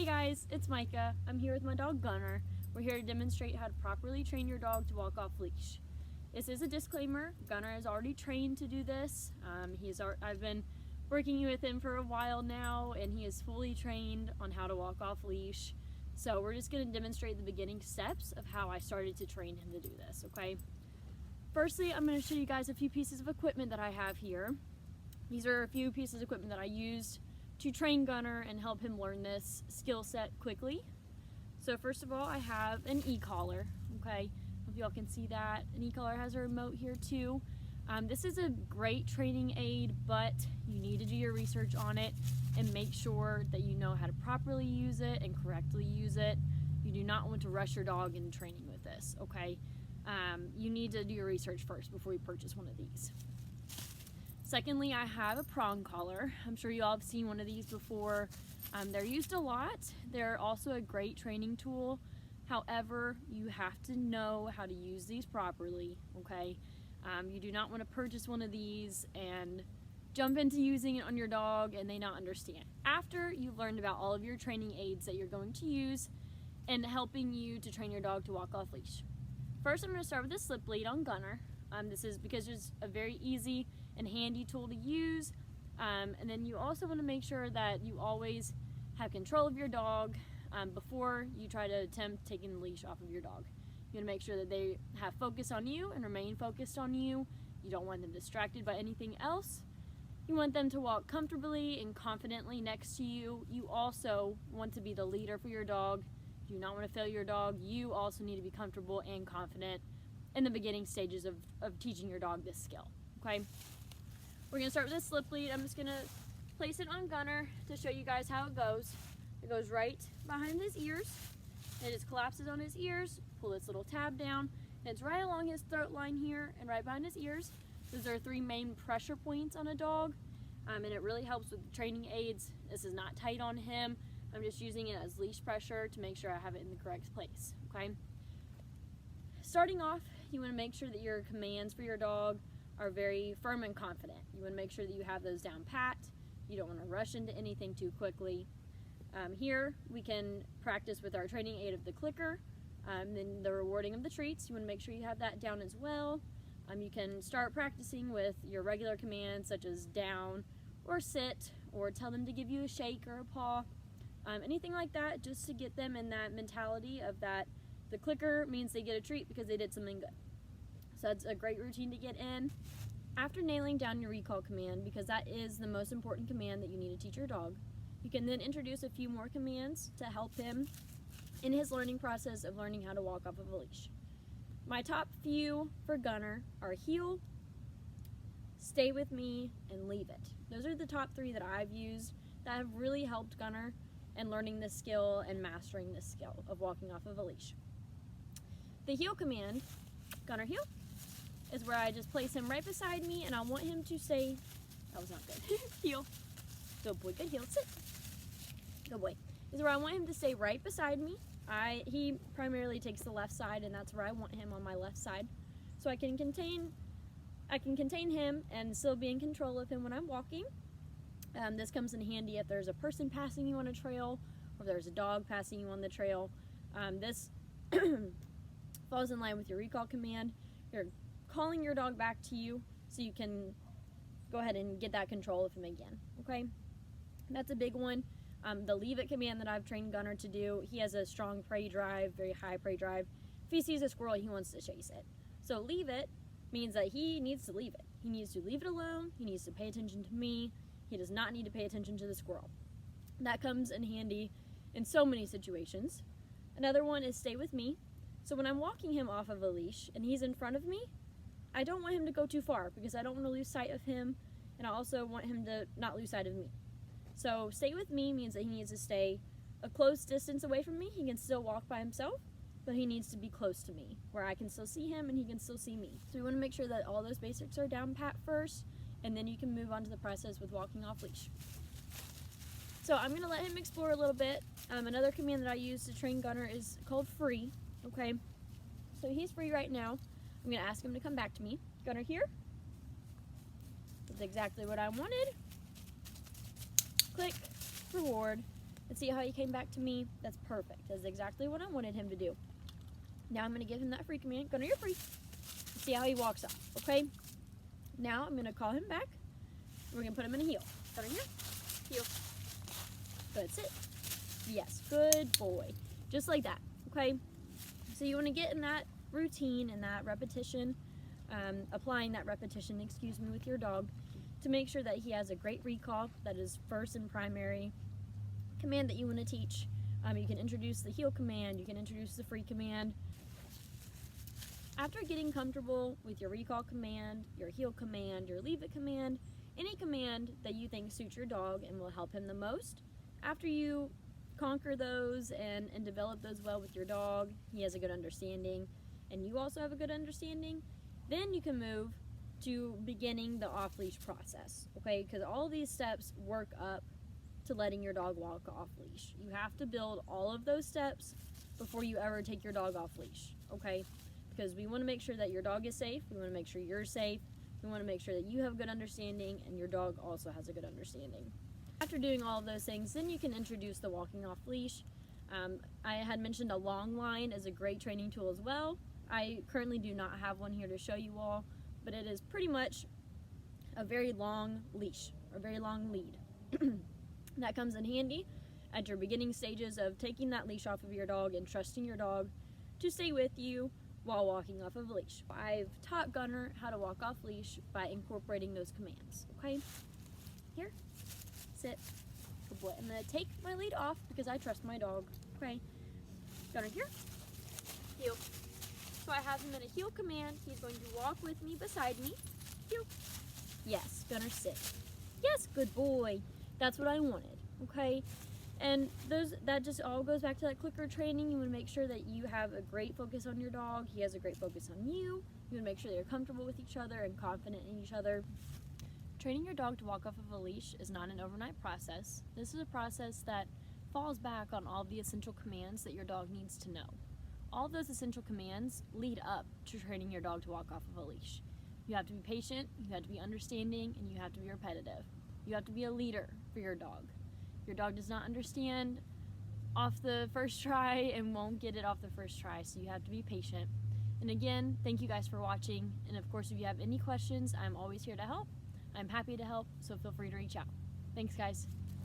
Hey guys, it's Micah. I'm here with my dog Gunner. We're here to demonstrate how to properly train your dog to walk off leash. This is a disclaimer. Gunner is already trained to do this. I've been working with him for a while now, and he is fully trained on how to walk off leash. So we're just going to demonstrate the beginning steps of how I started to train him to do this, okay? Firstly, I'm going to show you guys a few pieces of equipment that I have here. These are a few pieces of equipment that I used to train Gunner and help him learn this skill set quickly. So first of all, I have an e-collar, okay? Hope y'all can see that. An e-collar has a remote here too. This is a great training aid, but you need to do your research on it and make sure that you know how to properly use it and correctly use it. You do not want to rush your dog in training with this, okay? You need to do your research first before you purchase one of these. Secondly, I have a prong collar. I'm sure you all have seen one of these before. They're used a lot. They're also a great training tool. However, you have to know how to use these properly, okay? You do not want to purchase one of these and jump into using it on your dog and they not understand. After you've learned about all of your training aids that you're going to use and helping you to train your dog to walk off leash. First, I'm going to start with the slip lead on Gunner. This is because it's a very easy and handy tool to use. And then you also want to make sure that you always have control of your dog before you try to attempt taking the leash off of your dog. You want to make sure that they have focus on you and remain focused on you. You don't want them distracted by anything else. You want them to walk comfortably and confidently next to you. You also want to be the leader for your dog. You do not want to fail your dog. You also need to be comfortable and confident in the beginning stages of teaching your dog this skill, okay? We're going to start with a slip lead. I'm just going to place it on Gunner to show you guys how it goes. It goes right behind his ears. It just collapses on his ears. Pull this little tab down. And it's right along his throat line here and right behind his ears. Those are 3 main pressure points on a dog. And it really helps with the training aids. This is not tight on him. I'm just using it as leash pressure to make sure I have it in the correct place, okay? Starting off, you want to make sure that your commands for your dog are very firm and confident. You want to make sure that you have those down pat. You don't want to rush into anything too quickly. Here we can practice with our training aid of the clicker, then the rewarding of the treats. You want to make sure you have that down as well. You can start practicing with your regular commands such as down or sit, or tell them to give you a shake or a paw. Anything like that, just to get them in that mentality of that the clicker means they get a treat because they did something good. So that's a great routine to get in. After nailing down your recall command, because that is the most important command that you need to teach your dog, you can then introduce a few more commands to help him in his learning process of learning how to walk off of a leash. My top few for Gunner are heel, stay with me, and leave it. Those are the top 3 that I've used that have really helped Gunner in learning this skill and mastering this skill of walking off of a leash. The heel command, Gunner heel, is where I just place him right beside me and I want him to say, that was not good, heel, good boy, good heel, sit, good boy. This is where I want him to stay right beside me. He primarily takes the left side and that's where I want him, on my left side. So I can contain him and still be in control of him when I'm walking. This comes in handy if there's a person passing you on a trail or if there's a dog passing you on the trail. This falls in line with your recall command. You're calling your dog back to you so you can go ahead and get that control of him again, okay? That's a big one. The leave it command that I've trained Gunner to do, he has a strong prey drive, very high prey drive. If he sees a squirrel, he wants to chase it. So leave it means that he needs to leave it. He needs to leave it alone. He needs to pay attention to me. He does not need to pay attention to the squirrel. That comes in handy in so many situations. Another one is stay with me. So when I'm walking him off of a leash and he's in front of me, I don't want him to go too far because I don't want to lose sight of him, and I also want him to not lose sight of me. So stay with me means that he needs to stay a close distance away from me. He can still walk by himself, but he needs to be close to me where I can still see him and he can still see me. So we want to make sure that all those basics are down pat first, and then you can move on to the process with walking off leash. So I'm going to let him explore a little bit. Another command that I use to train Gunner is called free, okay? So he's free right now. I'm going to ask him to come back to me. Gunner here. That's exactly what I wanted. Click, reward, And see how he came back to me? That's perfect. That's exactly what I wanted him to do. Now I'm going to give him that free command. Gunner, you're free. See how he walks off, okay? Now I'm going to call him back. We're going to put him in a heel. Gunner, here. Heel. Good, sit. Yes, good boy. Just like that, okay? So you want to get in that routine and that repetition, applying that repetition, with your dog to make sure that he has a great recall. That is first and primary command that you want to teach. You can introduce the heel command, you can introduce the free command. After getting comfortable with your recall command, your heel command, your leave it command, any command that you think suits your dog and will help him the most, after you conquer those and develop those well with your dog, he has a good understanding, and you also have a good understanding, then you can move to beginning the off-leash process, okay? Because all these steps work up to letting your dog walk off leash. You have to build all of those steps before you ever take your dog off leash, okay? Because we want to make sure that your dog is safe, we want to make sure you're safe, we want to make sure that you have good understanding and your dog also has a good understanding. After doing all of those things, then you can introduce the walking off leash. I had mentioned a long line as a great training tool as well. I currently do not have one here to show you all, but it is pretty much a very long leash, or a very long lead. That comes in handy at your beginning stages of taking that leash off of your dog and trusting your dog to stay with you while walking off of a leash. I've taught Gunner how to walk off leash by incorporating those commands, okay? Here, sit, good boy. I'm gonna take my lead off because I trust my dog, okay? Gunner, here, heel. So I have him in a heel command. He's going to walk with me beside me, heel. Yes, Gunner, sit. Yes, good boy. That's what I wanted, okay? And that just all goes back to that clicker training. You want to make sure that you have a great focus on your dog. He has a great focus on you. You want to make sure that you're comfortable with each other and confident in each other. Training your dog to walk off of a leash is not an overnight process. This is a process that falls back on all the essential commands that your dog needs to know. All of those essential commands lead up to training your dog to walk off of a leash. You have to be patient, you have to be understanding, and you have to be repetitive. You have to be a leader for your dog. Your dog does not understand off the first try and won't get it off the first try, so you have to be patient. And again, thank you guys for watching, and of course if you have any questions, I'm always here to help. I'm happy to help, so feel free to reach out. Thanks guys.